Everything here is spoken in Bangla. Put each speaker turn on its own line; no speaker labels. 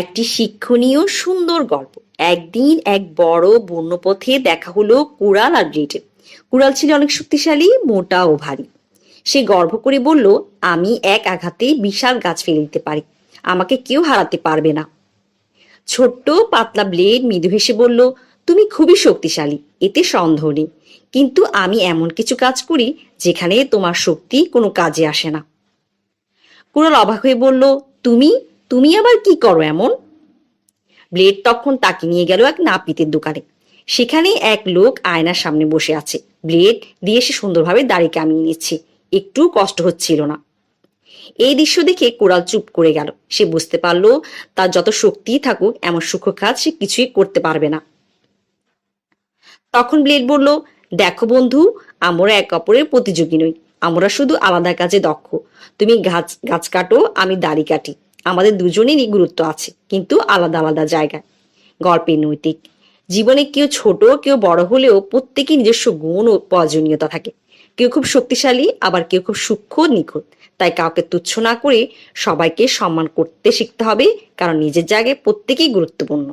একটি শিক্ষণীয় সুন্দর গল্প। একদিন এক বড় বন্যপথে দেখা হলো কুড়াল আর ব্লেডের। কুড়াল ছিল অনেক শক্তিশালী, মোটা ও ভারী। সে গর্ব করে বলল, আমি এক আঘাতে বিশাল গাছ ফেলে দিতে পারি, আমাকে কেউ হারাতে পারবে না। ছোট্ট পাতলা ব্লেড মৃদু হেসে বলল, তুমি খুবই শক্তিশালী, এতে সন্দেহ নেই, কিন্তু আমি এমন কিছু কাজ করি যেখানে তোমার শক্তি কোনো কাজে আসে না। কুড়াল অবাক হয়ে বলল, তুমি তুমি আবার কি করো এমন? ব্লেড তখন তাকে নিয়ে গেল এক নাপিতের দোকানে। সেখানে এক লোক আয়নার সামনে বসে আছে। ব্লেড দিয়ে সে সুন্দরভাবে দাড়ি কামিয়ে নিচ্ছে, একটু কষ্ট হচ্ছিল না। এই দৃশ্য দেখে কোরাল চুপ করে গেল। সে বুঝতে পারলো, তার যত শক্তিই থাকুক, এমন সূক্ষ্ম কাজ সে কিছুই করতে পারবে না। তখন ব্লেড বলল, দেখো বন্ধু, আমরা এক অপরের প্রতিযোগী নই, আমরা শুধু আলাদা কাজে দক্ষ। তুমি গাছ গাছ কাটো, আমি দাড়ি কাটি। আমাদের দুজনেরই গুরুত্ব আছে, কিন্তু আলাদা আলাদা জায়গায়। গল্পের নৈতিক জীবনে কেউ ছোট কেউ বড় হলেও প্রত্যেকেই নিজস্ব গুণ ও প্রয়োজনীয়তা থাকে। কেউ খুব শক্তিশালী, আবার কেউ খুব সূক্ষ্ম নিখুঁত। তাই কাউকে তুচ্ছ না করে সবাইকে সম্মান করতে শিখতে হবে, কারণ নিজের জায়গায় প্রত্যেকেই গুরুত্বপূর্ণ।